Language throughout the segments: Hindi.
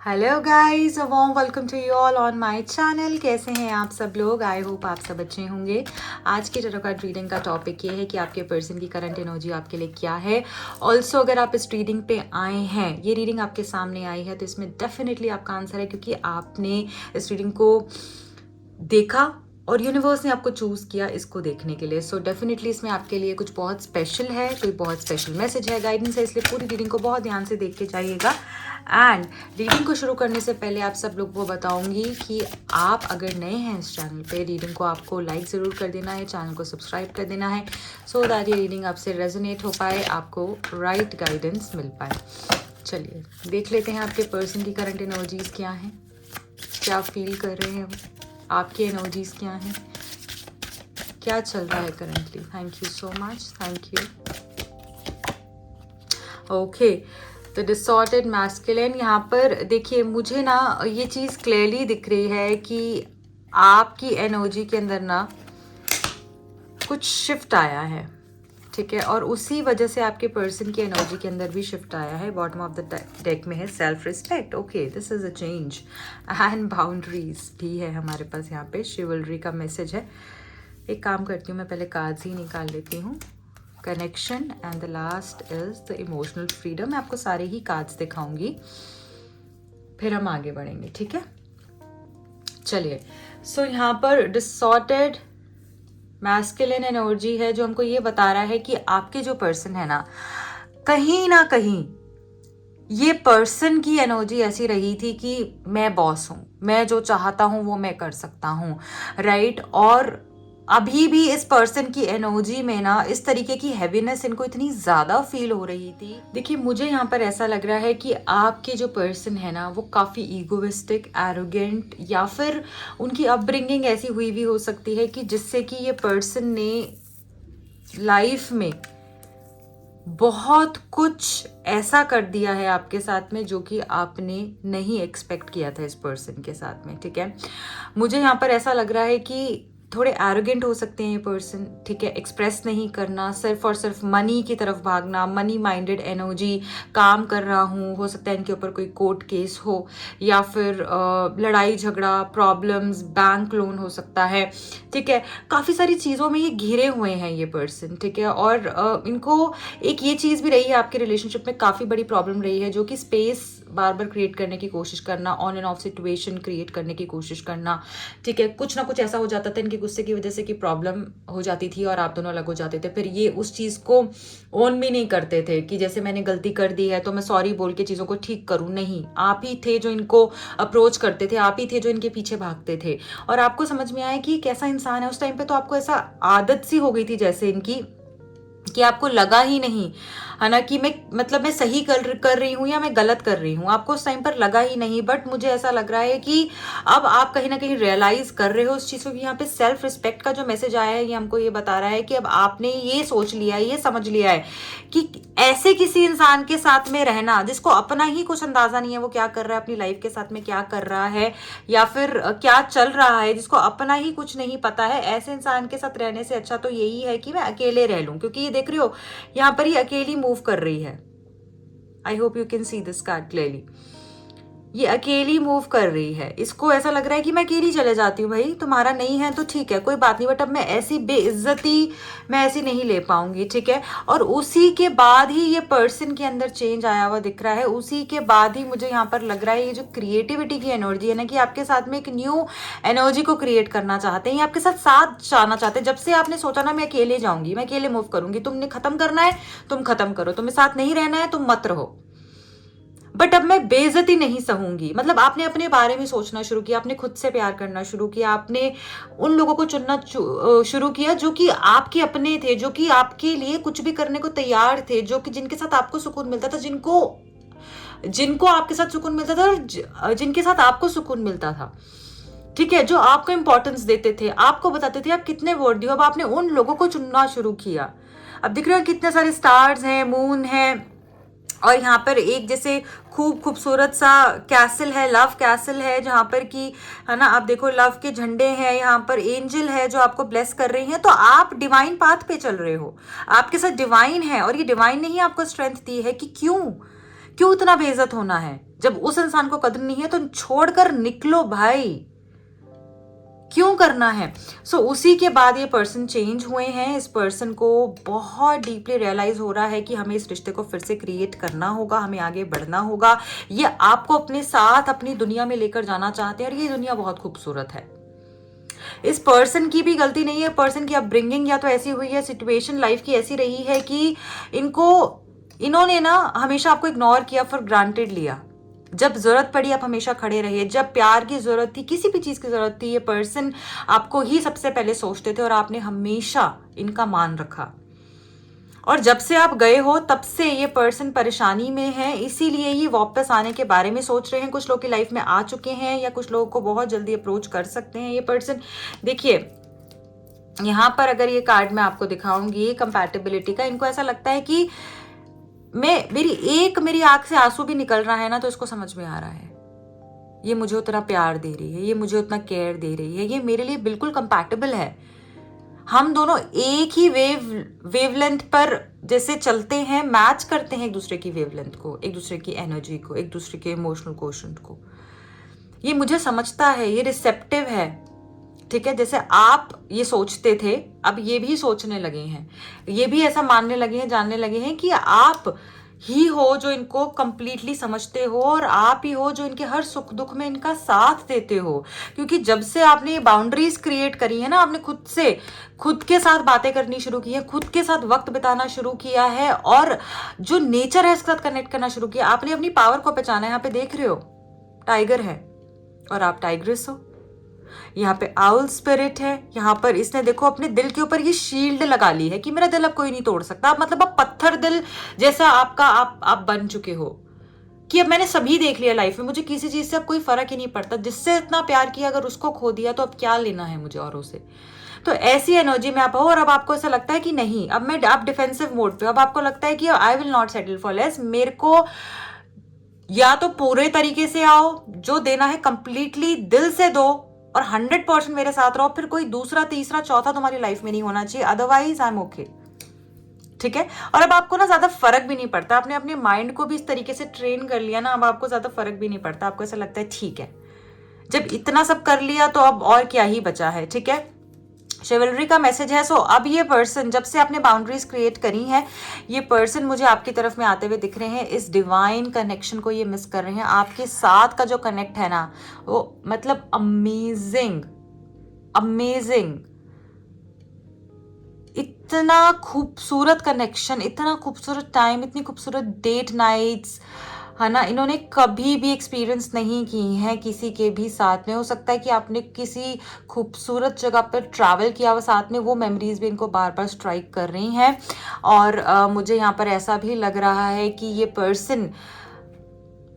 Hello guys, a warm welcome to you all on my channel. कैसे हैं आप सब लोग? आई होप आप सब अच्छे होंगे। आज के टैरो कार्ड रीडिंग का टॉपिक ये है कि आपके पर्सन की करंट एनर्जी आपके लिए क्या है। ऑल्सो अगर आप इस रीडिंग पे आए हैं, ये रीडिंग आपके सामने आई है, तो इसमें डेफिनेटली आपका आंसर है, क्योंकि आपने इस रीडिंग को देखा और यूनिवर्स ने आपको चूज किया इसको देखने के लिए। सो डेफिनेटली इसमें आपके लिए कुछ बहुत स्पेशल है, कोई बहुत स्पेशल मैसेज है, गाइडेंस है, इसलिए पूरी रीडिंग को बहुत ध्यान से देख के जाइएगा। एंड रीडिंग को शुरू करने से पहले आप सब लोग को बताऊंगी कि आप अगर नए हैं इस चैनल पे, रीडिंग को आपको लाइक ज़रूर कर देना है, चैनल को सब्सक्राइब कर देना है, सो दैट ये रीडिंग आपसे रेजोनेट हो पाए, आपको राइट गाइडेंस मिल पाए। चलिए देख लेते हैं आपके पर्सन की करंट एनर्जीज क्या हैं, क्या फील कर रहे हैं वो, आपकी एनर्जीज क्या हैं, क्या चल रहा है currently. Thank you so much, thank you. Okay, तो डिसऑर्डर्ड मैस्कुलिन, यहाँ पर देखिए मुझे ना ये चीज़ क्लियरली दिख रही है कि आपकी एनर्जी के अंदर ना कुछ शिफ्ट आया है, ठीक है, और उसी वजह से आपके पर्सन की एनर्जी के अंदर भी शिफ्ट आया है। बॉटम ऑफ द डेक में है self respect. Okay, this is a change and boundaries भी है हमारे पास यहाँ पे, शिवलरी का मैसेज है। एक काम करती हूँ, मैं पहले कार्ड्स ही निकाल लेती हूँ। Connection and the last is the emotional freedom. मैं आपको सारे ही कार्ड्स दिखाऊंगी, फिर हम आगे बढ़ेंगे, ठीक है। चलिए, सो यहाँ पर डिसऑर्डर्ड मैस्कुलिन एनर्जी है जो हमको ये बता रहा है कि आपके जो पर्सन है ना कहीं ये पर्सन की एनर्जी ऐसी रही थी कि मैं बॉस हूं, मैं जो चाहता हूं वो मैं कर सकता हूं, राइट। और अभी भी इस पर्सन की एनर्जी में ना इस तरीके की हैवीनेस इनको इतनी ज्यादा फील हो रही थी। देखिए मुझे यहाँ पर ऐसा लग रहा है कि आपके जो पर्सन है ना वो काफी ईगोइस्टिक, एरोगेंट, या फिर उनकी अपब्रिंगिंग ऐसी हुई भी हो सकती है कि जिससे कि ये पर्सन ने लाइफ में बहुत कुछ ऐसा कर दिया है आपके साथ में जो कि आपने नहीं एक्सपेक्ट किया था इस पर्सन के साथ में, ठीक है। मुझे यहाँ पर ऐसा लग रहा है कि थोड़े एरोगेंट हो सकते हैं ये पर्सन, ठीक है, एक्सप्रेस नहीं करना, सिर्फ और सिर्फ मनी की तरफ भागना, मनी माइंडेड एनर्जी, काम कर रहा हूँ, हो सकता है इनके ऊपर कोई कोर्ट केस हो, या फिर लड़ाई झगड़ा, प्रॉब्लम्स, बैंक लोन हो सकता है, ठीक है। काफ़ी सारी चीज़ों में ये घिरे हुए हैं ये पर्सन, ठीक है। और इनको एक ये चीज़ भी रही है आपके रिलेशनशिप में, काफ़ी बड़ी प्रॉब्लम रही है, जो कि स्पेस बार बार क्रिएट करने की कोशिश करना, on end of situation create करने की कोशिश करना, ठीक है। कुछ ना कुछ ऐसा हो जाता था इनके गुस्से की वजह से कि प्रॉब्लम हो जाती थी और आप दोनों अलग हो जाते थे। फिर ये उस चीज़ को ओन भी नहीं करते थे कि जैसे मैंने गलती कर दी है तो मैं सॉरी बोल के चीज़ों को ठीक करूँ, नहीं, आप ही थे जो इनको अप्रोच करते थे, आप ही थे जो इनके पीछे भागते थे। और आपको समझ में आया कि कैसा इंसान है। उस टाइम पे तो आपको ऐसा आदत सी हो गई थी जैसे इनकी, कि आपको लगा ही नहीं है ना कि मैं सही कर रही हूँ या मैं गलत कर रही हूँ, आपको उस टाइम पर लगा ही नहीं। बट मुझे ऐसा लग रहा है कि अब आप कहीं ना कहीं रियलाइज कर रहे हो उस चीज़ को। यहाँ पे सेल्फ रिस्पेक्ट का जो मैसेज आया है ये हमको ये बता रहा है कि अब आपने ये सोच लिया है, ये समझ लिया है कि ऐसे किसी इंसान के साथ में रहना जिसको अपना ही कुछ अंदाजा नहीं है वो क्या कर रहा है, अपनी लाइफ के साथ में क्या कर रहा है, या फिर क्या चल रहा है, जिसको अपना ही कुछ नहीं पता है, ऐसे इंसान के साथ रहने से अच्छा तो यही है कि मैं अकेले रह लूं। क्योंकि ये देख रही हो यहाँ पर ये अकेली मूव कर रही है। I hope you can see this card clearly. ये अकेली मूव कर रही है, इसको ऐसा लग रहा है कि मैं अकेली चले जाती हूँ, भाई तुम्हारा नहीं है तो ठीक है कोई बात नहीं, बट अब मैं ऐसी बेइज्जती मैं ऐसी नहीं ले पाऊंगी, ठीक है। और उसी के बाद ही ये पर्सन के अंदर चेंज आया हुआ दिख रहा है। उसी के बाद ही मुझे यहाँ पर लग रहा है ये जो क्रिएटिविटी की एनर्जी है ना, कि आपके साथ में एक न्यू एनर्जी को क्रिएट करना चाहते हैं, ये आपके साथ साथ जाना चाहते हैं। जब से आपने सोचा ना मैं अकेले जाऊंगी, मैं अकेले मूव करूंगी, तुमने खत्म करना है तुम खत्म करो, तुम्हें साथ नहीं रहना है तुम मत रहो, बट अब मैं बेइज्जती नहीं सहूंगी। मतलब आपने अपने बारे में सोचना शुरू किया, आपने खुद से प्यार करना शुरू किया, आपने उन लोगों को चुनना शुरू किया जो कि आपके अपने थे, जो कि आपके लिए कुछ भी करने को तैयार थे, जो कि जिनके साथ आपको सुकून मिलता था, जिनको जिनको आपके साथ सुकून मिलता था और जिनके साथ आपको सुकून मिलता था, ठीक है, जो आपको इंपॉर्टेंस देते थे, आपको बताते थे आप कितने वर्दी हो। अब आपने उन लोगों को चुनना शुरू किया। अब दिख रहे हो कितने सारे स्टार्स हैं, मून है, और यहाँ पर एक जैसे खूबसूरत सा कैसल है, लव कैसल है, जहाँ पर कि है ना आप देखो लव के झंडे हैं, यहाँ पर एंजल है जो आपको ब्लेस कर रही हैं। तो आप डिवाइन पाथ पे चल रहे हो, आपके साथ डिवाइन है, और ये डिवाइन ने ही आपको स्ट्रेंथ दी है कि क्यों क्यों इतना बेइज्जत होना है? जब उस इंसान को कदर नहीं है तो छोड़कर निकलो भाई, क्यों करना है? सो उसी के बाद ये पर्सन चेंज हुए हैं। इस पर्सन को बहुत डीपली रियलाइज हो रहा है कि हमें इस रिश्ते को फिर से क्रिएट करना होगा, हमें आगे बढ़ना होगा। ये आपको अपने साथ अपनी दुनिया में लेकर जाना चाहते हैं और ये दुनिया बहुत खूबसूरत है। इस पर्सन की भी गलती नहीं है, पर्सन की अपब्रिंगिंग या तो ऐसी हुई है, सिचुएशन लाइफ की ऐसी रही है कि इन्होंने ना हमेशा आपको इग्नोर किया, फॉर ग्रांटेड लिया। जब जरूरत पड़ी आप हमेशा खड़े रहे, जब प्यार की जरूरत थी, किसी भी चीज की जरूरत थी, ये पर्सन आपको ही सबसे पहले सोचते थे और आपने हमेशा इनका मान रखा। और जब से आप गए हो तब से ये पर्सन परेशानी में है, इसीलिए ये वापस आने के बारे में सोच रहे हैं। कुछ लोग की लाइफ में आ चुके हैं या कुछ लोगों को बहुत जल्दी अप्रोच कर सकते हैं ये पर्सन। देखिए यहां पर अगर ये कार्ड मैं आपको दिखाऊंगी कंपैटिबिलिटी का, इनको ऐसा लगता है कि मेरी आंख से आंसू भी निकल रहा है ना तो इसको समझ में आ रहा है ये मुझे उतना प्यार दे रही है, ये मुझे उतना केयर दे रही है, ये मेरे लिए बिल्कुल कंपैटिबल है। हम दोनों एक ही वेवलेंथ पर जैसे चलते हैं, मैच करते हैं एक दूसरे की वेवलेंथ को, एक दूसरे की एनर्जी को, एक दूसरे के इमोशनल क्वोशंट को। ये मुझे समझता है, ये रिसेप्टिव है, ठीक है। जैसे आप ये सोचते थे अब ये भी सोचने लगे हैं, ये भी ऐसा मानने लगे हैं, जानने लगे हैं कि आप ही हो जो इनको कंप्लीटली समझते हो और आप ही हो जो इनके हर सुख दुख में इनका साथ देते हो। क्योंकि जब से आपने ये बाउंड्रीज क्रिएट करी है ना, आपने खुद के साथ बातें करनी शुरू की है, खुद के साथ वक्त बिताना शुरू किया है और जो नेचर है इसके साथ कनेक्ट करना शुरू किया, आपने अपनी पावर को पहचाना है। यहाँ पे देख रहे हो टाइगर है और आप टाइग्रेस हो, यहाँ पे आउल स्पिरिट है, यहाँ पर इसने देखो अपने दिल के ऊपर ये शील्ड लगा ली है कि मेरा दिल अब कोई नहीं तोड़ सकता। मतलब अब पत्थर दिल जैसा आपका आप बन चुके हो कि अब मैंने सभी देख लिया लाइफ में, मुझे किसी चीज से अब कोई फर्क ही नहीं पड़ता। जिससे इतना प्यार किया अगर उसको खो दिया तो अब क्या लेना है मुझे औरों से। तो ऐसी एनर्जी में आप हो और अब आपको ऐसा लगता है कि नहीं, अब आप डिफेंसिव मोड पे, अब आपको लगता है कि आई will not settle for less. मेरे को या तो पूरे तरीके से आओ, जो देना है कंप्लीटली दिल से दो और 100% मेरे साथ रहो, फिर कोई दूसरा तीसरा चौथा तुम्हारी लाइफ में नहीं होना चाहिए, अदरवाइज आई एम ओके, ठीक है। और अब आपको ना ज्यादा फर्क भी नहीं पड़ता, आपने अपने माइंड को भी इस तरीके से ट्रेन कर लिया ना, अब आपको ज्यादा फर्क भी नहीं पड़ता। आपको ऐसा लगता है ठीक है, जब इतना सब कर लिया तो अब और क्या ही बचा है, ठीक है। शिवलरी का मैसेज है। सो अब ये पर्सन, जब से आपने बाउंड्रीज क्रिएट करी हैं, ये पर्सन मुझे आपकी तरफ में आते हुए दिख रहे हैं। इस डिवाइन कनेक्शन को ये मिस कर रहे हैं। आपके साथ का जो कनेक्ट है ना, वो मतलब अमेजिंग, इतना खूबसूरत कनेक्शन, इतना खूबसूरत टाइम, इतनी खूबसूरत डेट नाइट्स, है ना, इन्होंने कभी भी एक्सपीरियंस नहीं की हैं किसी के भी साथ में। हो सकता है कि आपने किसी खूबसूरत जगह पर ट्रैवल किया हुआ साथ में, वो मेमोरीज भी इनको बार बार स्ट्राइक कर रही हैं। और मुझे यहाँ पर ऐसा भी लग रहा है कि ये पर्सन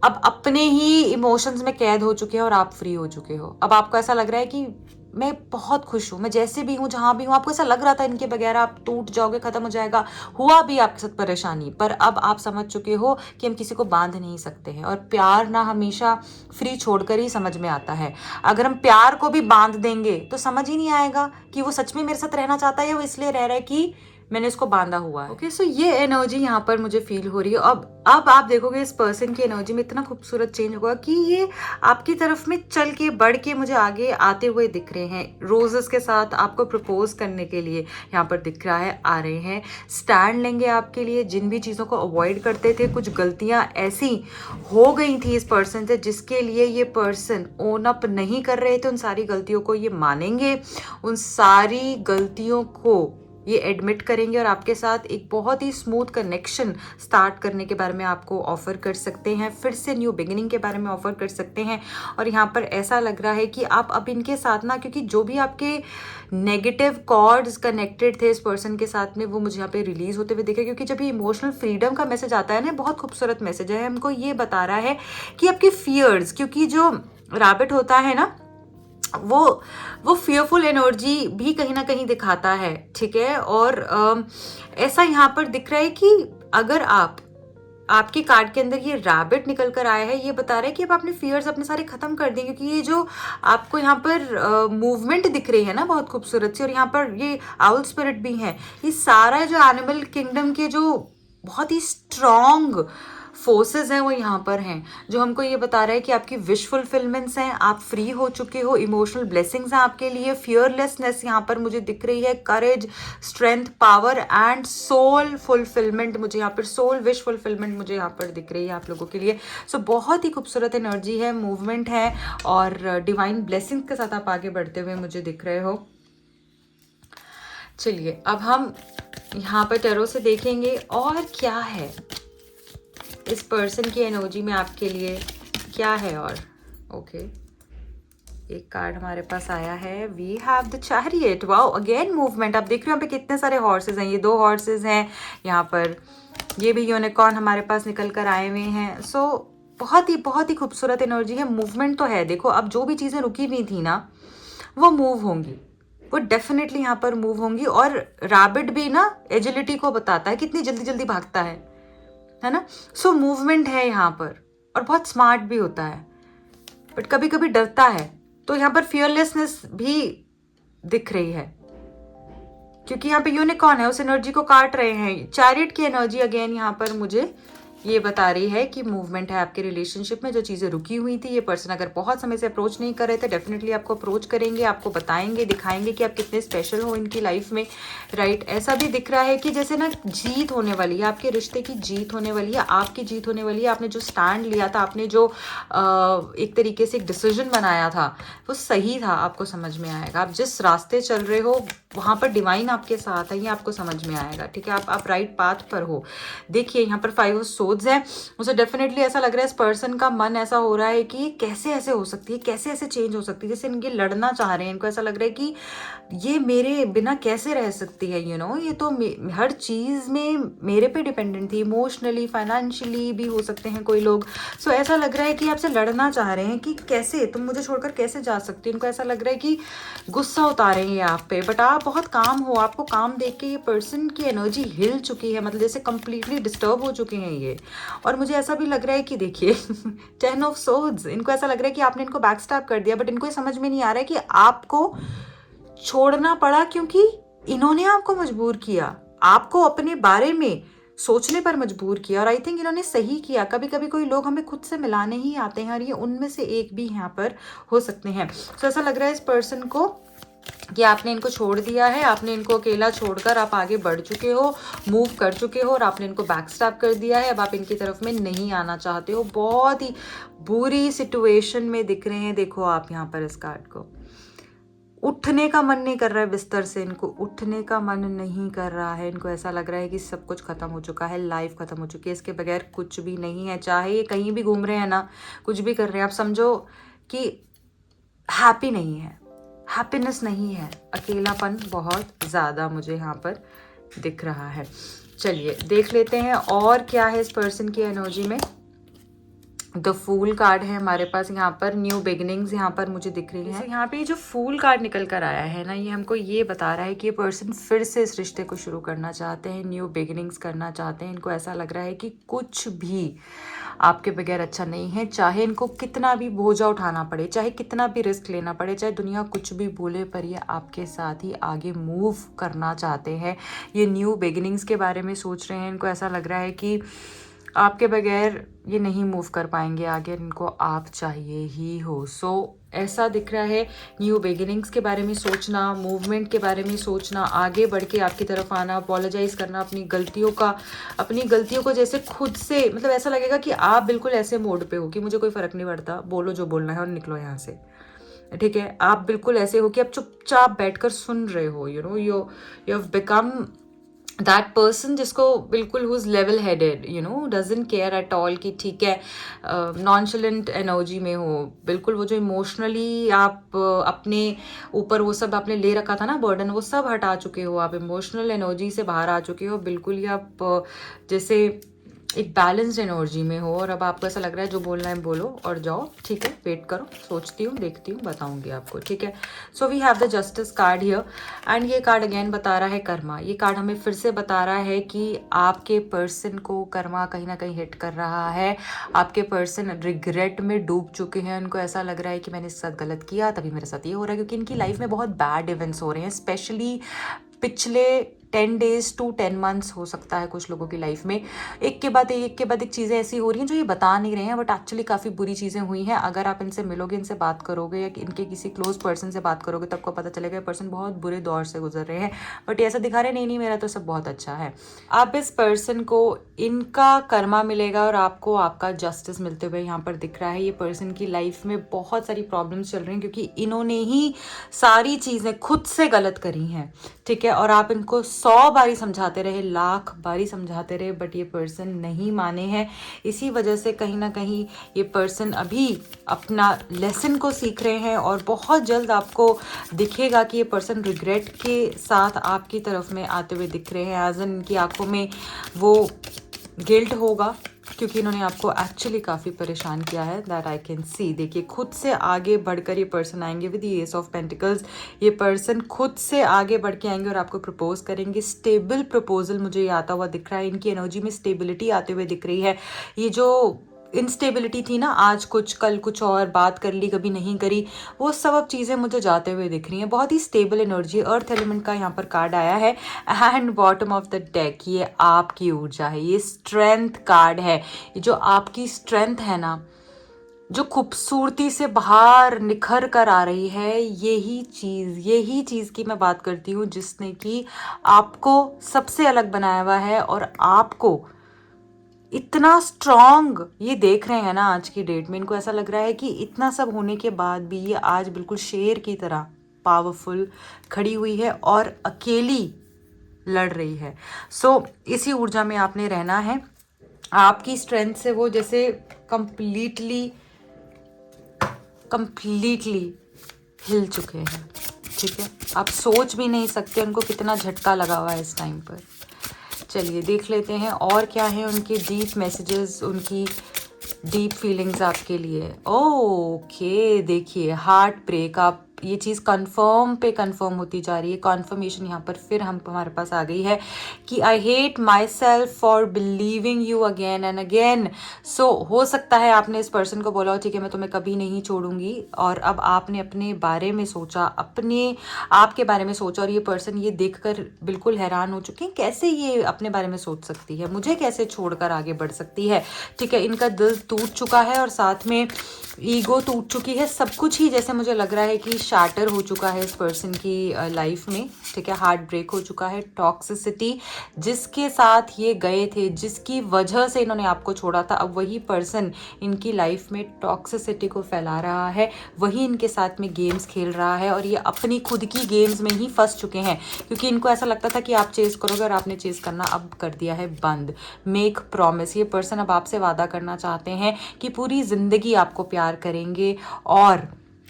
अब अपने ही इमोशंस में कैद हो चुके हैं और आप फ्री हो चुके हो। अब आपको ऐसा लग रहा है कि मैं बहुत खुश हूँ, मैं जैसे भी हूँ, जहां भी हूँ। आपको ऐसा लग रहा था इनके बगैर आप टूट जाओगे, खत्म हो जाएगा, हुआ भी आपके साथ परेशानी, पर अब आप समझ चुके हो कि हम किसी को बांध नहीं सकते हैं। और प्यार ना हमेशा फ्री छोड़कर ही समझ में आता है। अगर हम प्यार को भी बांध देंगे तो समझ ही नहीं आएगा कि वो सच में मेरे साथ रहना चाहता है या वो इसलिए रह रहा है कि मैंने इसको बांधा हुआ है। ओके, सो ये एनर्जी यहाँ पर मुझे फील हो रही है। अब आप देखोगे इस पर्सन की एनर्जी में इतना खूबसूरत चेंज होगा कि ये आपकी तरफ में चल के बढ़ के मुझे आगे आते हुए दिख रहे हैं। रोजेस के साथ आपको प्रपोज करने के लिए यहाँ पर दिख रहा है, आ रहे हैं, स्टैंड लेंगे आपके लिए। जिन भी चीज़ों को अवॉइड करते थे, कुछ गलतियाँ ऐसी हो गई थी इस पर्सन से जिसके लिए ये पर्सन ओन अप नहीं कर रहे थे, उन सारी गलतियों को ये मानेंगे, उन सारी गलतियों को ये एडमिट करेंगे और आपके साथ एक बहुत ही स्मूथ कनेक्शन स्टार्ट करने के बारे में आपको ऑफर कर सकते हैं। फिर से न्यू बिगिनिंग के बारे में ऑफर कर सकते हैं। और यहाँ पर ऐसा लग रहा है कि आप अब इनके साथ ना, क्योंकि जो भी आपके नेगेटिव कॉर्ड्स कनेक्टेड थे इस पर्सन के साथ में, वो मुझे यहाँ पे रिलीज होते हुए दिखे। क्योंकि जब ये इमोशनल फ्रीडम का मैसेज आता है ना, बहुत खूबसूरत मैसेज है, हमको ये बता रहा है कि आपके फियर्स, क्योंकि जो रैबिट होता है ना, वो फियरफुल एनर्जी भी कहीं ना कहीं दिखाता है, ठीक है। और ऐसा यहाँ पर दिख रहा है कि अगर आपके कार्ड के अंदर ये रैबिट निकल कर आया है, ये बता रहा है कि अब आपने फियर्स अपने सारे खत्म कर दिए। क्योंकि ये जो आपको यहाँ पर मूवमेंट दिख रही है ना बहुत खूबसूरत सी, और यहाँ पर ये आउल स्पिरिट भी है, ये सारा जो एनिमल किंगडम के जो बहुत ही स्ट्रॉन्ग फोर्सेस हैं वो यहाँ पर हैं, जो हमको ये बता रहा है कि आपकी विश फुलफिलमेंट्स हैं, आप फ्री हो चुके हो, इमोशनल ब्लेसिंग्स हैं आपके लिए, फियरलेसनेस यहाँ पर मुझे दिख रही है, courage, strength, power and soul fulfilment, मुझे यहाँ पर सोल विश फुलफिलमेंट मुझे यहाँ पर दिख रही है आप लोगों के लिए। सो बहुत ही खूबसूरत एनर्जी है, मूवमेंट है और डिवाइन ब्लेसिंग के साथ आप आगे बढ़ते हुए मुझे दिख रहे हो। चलिए अब हम यहाँ पर टैरो से देखेंगे और क्या है इस पर्सन की एनर्जी में आपके लिए, क्या है। और ओके, एक कार्ड हमारे पास आया है, we have the chariot. Wow, again movement. आप देख रहे हो यहाँ पे कितने सारे हॉर्सेस हैं, ये 2 हॉर्सेस हैं यहाँ पर, ये भी यूनिकॉर्न हमारे पास निकल कर आए हुए हैं। सो बहुत ही खूबसूरत एनर्जी है, मूवमेंट तो है। देखो अब जो भी चीज़ें रुकी हुई थी ना वो मूव होंगी, वो डेफिनेटली यहाँ पर मूव होंगी। और रैबिट भी ना एजिलिटी को बताता है, कितनी जल्दी जल्दी भागता है ना। सो मूवमेंट है यहाँ पर, और बहुत स्मार्ट भी होता है, बट कभी कभी डरता है। तो यहाँ पर फियरलेसनेस भी दिख रही है, क्योंकि यहाँ पे यूनिकॉर्न है, उस एनर्जी को काट रहे हैं। चैरियट की एनर्जी अगेन यहाँ पर मुझे ये बता रही है कि मूवमेंट है आपके रिलेशनशिप में, जो चीज़ें रुकी हुई थी। ये पर्सन अगर बहुत समय से अप्रोच नहीं कर रहे थे, डेफिनेटली आपको अप्रोच करेंगे, आपको बताएंगे, दिखाएंगे कि आप कितने स्पेशल हो इनकी लाइफ में, राइट। ऐसा भी दिख रहा है कि जैसे ना जीत होने वाली है, आपके रिश्ते की जीत होने वाली है, आपकी जीत होने वाली है। आपने जो स्टैंड लिया था, आपने जो एक तरीके से एक डिसीजन बनाया था, वो सही था, आपको समझ में आएगा। आप जिस रास्ते चल रहे हो वहाँ पर डिवाइन आपके साथ है, ये आपको समझ में आएगा, ठीक है। आप राइट पाथ पर हो। देखिए यहाँ पर 5 ऑफ सोर्ड्स है, मुझे डेफिनेटली ऐसा लग रहा है इस पर्सन का मन ऐसा हो रहा है कि कैसे ऐसे हो सकती है, कैसे ऐसे चेंज हो सकती है। जैसे इनके लड़ना चाह रहे हैं, इनको ऐसा लग रहा है कि ये मेरे बिना कैसे रह सकती है, ये तो हर चीज़ में मेरे पे डिपेंडेंट थी, इमोशनली, फाइनेंशियली भी हो सकते हैं कोई लोग। सो ऐसा लग रहा है कि आपसे लड़ना चाह रहे हैं कि कैसे तुम मुझे छोड़कर कैसे जा सकती हो। इनको ऐसा लग रहा है कि गुस्सा उतारेंगे आप पे, बट आप बहुत काम हो। आपको काम देख के ये पर्सन की एनर्जी हिल चुकी है, मतलब जैसे कंप्लीटली डिस्टर्ब हो चुके हैं ये। और मुझे ऐसा भी लग रहा है कि देखिए 10 ऑफ सोर्ड्स, इनको ऐसा लग रहा है कि आपने इनको बैकस्टैब कर दिया, बट इनको ये समझ में नहीं आ रहा है कि आपको छोड़ना पड़ा क्योंकि इन्होंने आपको मजबूर किया, आपको अपने बारे में सोचने पर मजबूर किया। और आई थिंक इन्होंने सही किया। कभी कभी कोई लोग हमें खुद से मिलाने ही आते हैं, और ये उनमें से एक भी यहाँ पर हो सकते हैं। तो ऐसा लग रहा है इस पर्सन को कि आपने इनको छोड़ दिया है, आपने इनको अकेला छोड़कर आप आगे बढ़ चुके हो, मूव कर चुके हो, और आपने इनको बैकस्टैब कर दिया है। अब आप इनकी तरफ में नहीं आना चाहते हो। बहुत ही बुरी सिचुएशन में दिख रहे हैं। देखो आप यहाँ पर इस कार्ड को, उठने का मन नहीं कर रहा है बिस्तर से, इनको उठने का मन नहीं कर रहा है। इनको ऐसा लग रहा है कि सब कुछ खत्म हो चुका है, लाइफ खत्म हो चुकी है, इसके बगैर कुछ भी नहीं है। चाहे ये कहीं भी घूम रहे हैं ना, कुछ भी कर रहे हैं, आप समझो कि हैप्पी नहीं है, हैप्पीनेस नहीं है, अकेलापन बहुत ज़्यादा मुझे यहाँ पर दिख रहा है। चलिए देख लेते हैं और क्या है इस पर्सन की एनर्जी में। द फूल कार्ड है हमारे पास यहाँ पर, न्यू बिगिनिंग्स यहाँ पर मुझे दिख रही है। यहाँ पे जो फूल कार्ड निकल कर आया है ना, ये हमको ये बता रहा है कि ये पर्सन फिर से इस रिश्ते को शुरू करना चाहते हैं, न्यू बिगिनिंग्स करना चाहते हैं। इनको ऐसा लग रहा है कि कुछ भी आपके बगैर अच्छा नहीं है, चाहे इनको कितना भी बोझा उठाना पड़े, चाहे कितना भी रिस्क लेना पड़े, चाहे दुनिया कुछ भी बोले, पर ये आपके साथ ही आगे मूव करना चाहते हैं। ये न्यू बिगिनिंग्स के बारे में सोच रहे हैं। इनको ऐसा लग रहा है कि आपके बगैर ये नहीं मूव कर पाएंगे आगे, इनको आप चाहिए ही हो। सो ऐसा दिख रहा है, न्यू बिगिनिंग्स के बारे में सोचना, मूवमेंट के बारे में सोचना, आगे बढ़ के आपकी तरफ आना, अपोलोजाइज करना अपनी गलतियों को जैसे खुद से, मतलब ऐसा लगेगा कि आप बिल्कुल ऐसे मोड पे हो कि मुझे कोई फर्क नहीं पड़ता, बोलो जो बोलना है और निकलो यहाँ से, ठीक है। आप बिल्कुल ऐसे हो कि आप चुपचाप बैठकर सुन रहे हो, you have become that person जिसको बिल्कुल who's level headed, doesn't care at all कि ठीक है, नॉनशलेंट एनर्जी में हो बिल्कुल। वो जो इमोशनली आप अपने ऊपर वो सब आपने ले रखा था ना बर्डन, वो सब हटा चुके हो, आप इमोशनल एनर्जी से बाहर आ चुके हो बिल्कुल ही। आप जैसे एक बैलेंस्ड एनर्जी में हो, और अब आपको ऐसा लग रहा है जो बोलना है बोलो और जाओ, ठीक है, वेट करो, सोचती हूँ, देखती हूँ, बताऊंगी आपको, ठीक है। So we have the justice card here, and ये कार्ड अगेन बता रहा है कर्मा। ये कार्ड हमें फिर से बता रहा है कि आपके पर्सन को कर्मा कहीं ना कहीं हिट कर रहा है। आपके पर्सन रिग्रेट में डूब चुके हैं। उनको ऐसा लग रहा है कि मैंने इसके साथ गलत किया, तभी मेरे साथ ये हो रहा है, क्योंकि इनकी लाइफ में बहुत बैड इवेंट्स हो रहे हैं, स्पेशली पिछले 10 days to 10 months हो सकता है कुछ लोगों की लाइफ में। एक के बाद एक चीज़ें ऐसी हो रही हैं जो ये बता नहीं रहे हैं, बट एक्चुअली काफ़ी बुरी चीज़ें हुई हैं। अगर आप इनसे मिलोगे, इनसे बात करोगे या इनके किसी क्लोज पर्सन से बात करोगे, तब आपको पता चलेगा ये पर्सन बहुत बुरे दौर से गुजर रहे हैं, बट ये ऐसा दिखा रहे नहीं मेरा तो सब बहुत अच्छा है। आप इस पर्सन को इनका कर्मा मिलेगा और आपको आपका जस्टिस मिलते हुए यहाँ पर दिख रहा है। ये पर्सन की लाइफ में बहुत सारी प्रॉब्लम्स चल रही हैं क्योंकि इन्होंने ही सारी चीज़ें खुद से गलत करी हैं, ठीक है। और आप इनको 100 बारी समझाते रहे, लाख बारी समझाते रहे, बट ये पर्सन नहीं माने हैं। इसी वजह से कहीं ना कहीं ये पर्सन अभी अपना लेसन को सीख रहे हैं और बहुत जल्द आपको दिखेगा कि ये पर्सन रिग्रेट के साथ आपकी तरफ में आते हुए दिख रहे हैं। एज इन इनकी आंखों में वो गिल्ट होगा क्योंकि इन्होंने आपको एक्चुअली काफ़ी परेशान किया है, दैट आई कैन सी। देखिए खुद से आगे बढ़कर ये पर्सन आएंगे with the S of pentacles. ये पर्सन खुद से आगे बढ़ के आएंगे और आपको प्रपोज करेंगे। स्टेबल प्रपोजल मुझे ये आता हुआ दिख रहा है। इनकी एनर्जी में स्टेबिलिटी आते हुए दिख रही है। ये जो इंस्टेबिलिटी थी ना, आज कुछ कल कुछ और, बात कर ली कभी नहीं करी, वो सब अब चीज़ें मुझे जाते हुए दिख रही हैं। बहुत ही स्टेबल एनर्जी। अर्थ एलिमेंट का यहाँ पर कार्ड आया है and bottom of the deck ये आपकी ऊर्जा है, ये स्ट्रेंथ कार्ड है। ये जो आपकी स्ट्रेंथ है ना, जो खूबसूरती से बाहर निखर कर आ रही है, यही चीज़ की मैं बात करती हूँ जिसने कि आपको सबसे अलग बनाया हुआ है। और आपको इतना स्ट्रॉन्ग ये देख रहे हैं ना आज की डेट में, इनको ऐसा लग रहा है कि इतना सब होने के बाद भी ये आज बिल्कुल शेर की तरह पावरफुल खड़ी हुई है और अकेली लड़ रही है। सो इसी ऊर्जा में आपने रहना है। आपकी स्ट्रेंथ से वो जैसे कंप्लीटली हिल चुके हैं, ठीक है। आप सोच भी नहीं सकते उनको कितना झटका लगा हुआ है इस टाइम पर। चलिए देख लेते हैं और क्या है उनके डीप मैसेजेस, उनकी डीप फीलिंग्स आपके लिए। ओके देखिए, हार्ट ब्रेक। आप ये चीज़ कंफर्म होती जा रही है। कॉन्फर्मेशन यहाँ पर फिर हमारे पास आ गई है कि I hate myself for believing you again and again. So हो सकता है आपने इस पर्सन को बोला हो ठीक है मैं तुम्हें कभी नहीं छोड़ूंगी, और अब आपने अपने बारे में सोचा, अपने आप के बारे में सोचा, और ये पर्सन ये देखकर बिल्कुल हैरान हो चुके हैं कैसे ये अपने बारे में सोच सकती है, मुझे कैसे छोड़कर आगे बढ़ सकती है, ठीक है। इनका दिल टूट चुका है और साथ में ईगो टूट चुकी है। सब कुछ ही जैसे मुझे लग रहा है कि शैटर हो चुका है इस पर्सन की लाइफ में, ठीक है। हार्ट ब्रेक हो चुका है। टॉक्सिसिटी जिसके साथ ये गए थे, जिसकी वजह से इन्होंने आपको छोड़ा था, अब वही पर्सन इनकी लाइफ में टॉक्सिसिटी को फैला रहा है, वही इनके साथ में गेम्स खेल रहा है, और ये अपनी खुद की गेम्स में ही फंस चुके हैं क्योंकि इनको ऐसा लगता था कि आप चेस करोगे और आपने चेस करना अब कर दिया है बंद। Make promise. ये पर्सन अब आपसे वादा करना चाहते हैं कि पूरी जिंदगी आपको प्यार करेंगे, और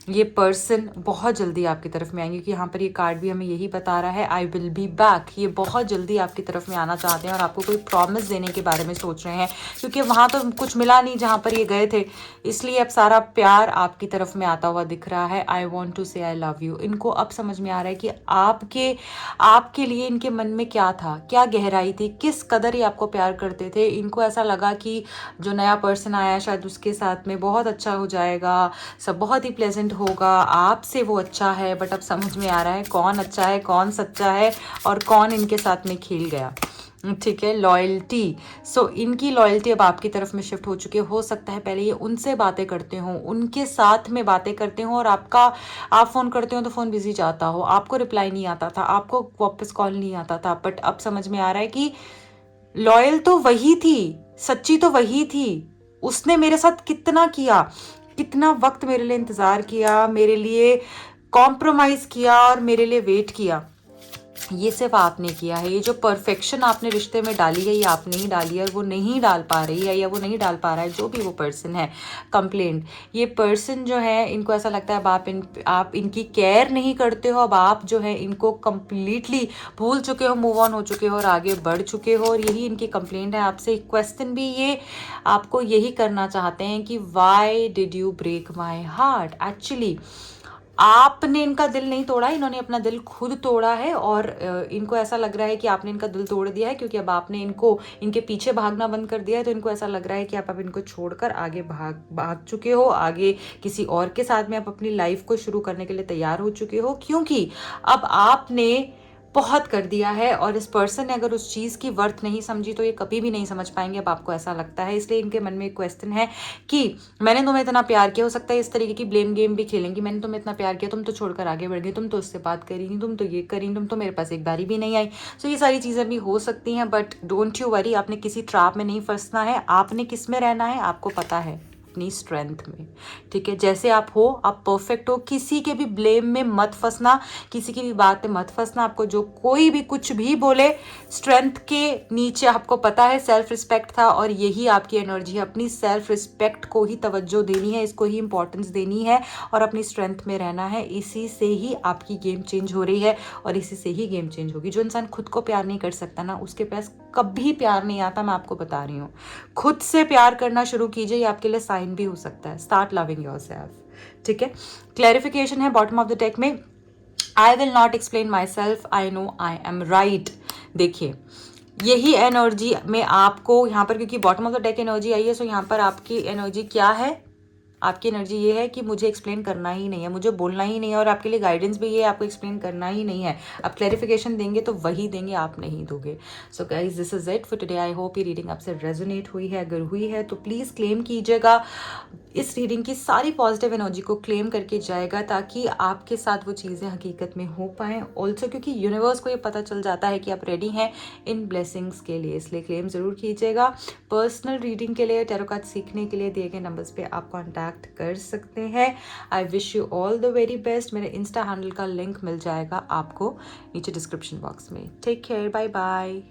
ये पर्सन बहुत जल्दी आपकी तरफ में आएंगे, कि यहाँ पर ये कार्ड भी हमें यही बता रहा है, आई विल बी बैक। ये बहुत जल्दी आपकी तरफ में आना चाहते हैं और आपको कोई प्रॉमिस देने के बारे में सोच रहे हैं क्योंकि वहाँ तो कुछ मिला नहीं जहाँ पर ये गए थे, इसलिए अब सारा प्यार आपकी तरफ में आता हुआ दिख रहा है। आई वॉन्ट टू से आई लव यू। इनको अब समझ में आ रहा है कि आपके लिए इनके मन में क्या था, क्या गहराई थी, किस कदर ये आपको प्यार करते थे। इनको ऐसा लगा कि जो नया पर्सन आया शायद उसके साथ में बहुत अच्छा हो जाएगा, सब बहुत ही प्लेजेंट होगा, आपसे वो अच्छा है, बट अब समझ में आ रहा है कौन अच्छा है, कौन सच्चा है और कौन इनके साथ में खेल गया, ठीक है। लॉयल्टी। सो इनकी लॉयल्टी अब आपकी तरफ में शिफ्ट हो चुकी है। हो सकता है पहले ये उनसे बातें करते हो, उनके साथ में बातें करते हो, और आप फ़ोन करते हो तो फ़ोन बिजी जाता हो, आपको रिप्लाई नहीं आता था, आपको वापस कॉल नहीं आता था, बट अब समझ में आ रहा है कि लॉयल तो वही थी, सच्ची तो वही थी। उसने मेरे साथ कितना किया, कितना वक्त मेरे लिए इंतज़ार किया, मेरे लिए कॉम्प्रोमाइज़ किया और मेरे लिए वेट किया, ये सिर्फ आपने किया है। ये जो परफेक्शन आपने रिश्ते में डाली है ये आपने ही डाली है, और वो नहीं डाल पा रही है या वो नहीं डाल पा रहा है जो भी वो पर्सन है। कंप्लेंट। ये पर्सन जो है इनको ऐसा लगता है अब आप इनकी केयर नहीं करते हो, अब आप जो है इनको कम्प्लीटली भूल चुके हो, मूव ऑन हो चुके हो और आगे बढ़ चुके हो, और यही इनकी कंप्लेंट है आपसे। क्वेश्चन भी ये आपको यही करना चाहते हैं कि why did you break my heart. Actually आपने इनका दिल नहीं तोड़ा, इन्होंने अपना दिल खुद तोड़ा है, और इनको ऐसा लग रहा है कि आपने इनका दिल तोड़ दिया है क्योंकि अब आपने इनके पीछे भागना बंद कर दिया है। तो इनको ऐसा लग रहा है कि आप अब इनको छोड़कर आगे भाग चुके हो, आगे किसी और के साथ में आप अपनी लाइफ को शुरू करने के लिए तैयार हो चुके हो, क्योंकि अब आपने बहुत कर दिया है, और इस पर्सन ने अगर उस चीज़ की वर्थ नहीं समझी तो ये कभी भी नहीं समझ पाएंगे। अब आपको ऐसा लगता है, इसलिए इनके मन में एक क्वेश्चन है कि मैंने तुम्हें इतना प्यार किया, हो सकता है इस तरीके की ब्लेम गेम भी खेलेंगी। मैंने तुम्हें इतना प्यार किया, तुम तो छोड़कर आगे बढ़ गई, तुम तो उससे बात करी नहीं, तुम तो ये करी, तुम तो मेरे पास एक बारी भी नहीं आई। सो ये सारी चीज़ें भी हो सकती हैं, बट डोंट यू वरी, आपने किसी ट्रैप में नहीं फंसना है। आपने किस में रहना है आपको पता है, अपनी स्ट्रेंथ में, ठीक है। जैसे आप हो, आप परफेक्ट हो, किसी के भी ब्लेम में मत फंसना, किसी की भी बात में मत फंसना। आपको जो कोई भी कुछ भी बोले, स्ट्रेंथ के नीचे आपको पता है सेल्फ रिस्पेक्ट था, और यही आपकी एनर्जी है। अपनी सेल्फ रिस्पेक्ट को ही तवज्जो देनी है, इसको ही इंपॉर्टेंस देनी है, और अपनी स्ट्रेंथ में रहना है। इसी से ही आपकी गेम चेंज हो रही है, और इसी से ही गेम चेंज होगी। जो इंसान खुद को प्यार नहीं कर सकता ना, उसके पास कभी प्यार नहीं आता, मैं आपको बता रही हूँ। खुद से प्यार करना शुरू कीजिए, ये आपके लिए साइन भी हो सकता है। स्टार्ट लविंग योरसेल्फ, ठीक है। क्लैरिफिकेशन है बॉटम ऑफ द डेक में, I will not explain myself, I know I am right. देखिए, यही एनर्जी में आपको यहाँ पर, क्योंकि bottom of the deck energy आई है, सो यहाँ पर आपकी एनर्जी क्या है, आपकी एनर्जी ये है कि मुझे एक्सप्लेन करना ही नहीं है, मुझे बोलना ही नहीं है, और आपके लिए गाइडेंस भी ये है, आपको एक्सप्लेन करना ही नहीं है। आप क्लैरिफिकेशन देंगे तो वही देंगे, आप नहीं दोगे। So guys, this is it for today. I hope ये रीडिंग आपसे रेजोनेट हुई है। अगर हुई है तो प्लीज़ क्लेम कीजिएगा, इस रीडिंग की सारी पॉजिटिव एनर्जी को क्लेम करके जाएगा, ताकि आपके साथ वो चीज़ें हकीकत में हो पाएँ। ऑल्सो क्योंकि यूनिवर्स को ये पता चल जाता है कि आप रेडी हैं इन ब्लेसिंग्स के लिए, इसलिए क्लेम ज़रूर कीजिएगा। पर्सनल रीडिंग के लिए, टैरो कार्ड सीखने के लिए दिए गए नंबर्स पे आप कॉन्टैक्ट कर सकते हैं। I wish you all the very best. मेरे इंस्टा हैंडल का लिंक मिल जाएगा आपको नीचे डिस्क्रिप्शन बॉक्स में। Take care, bye bye.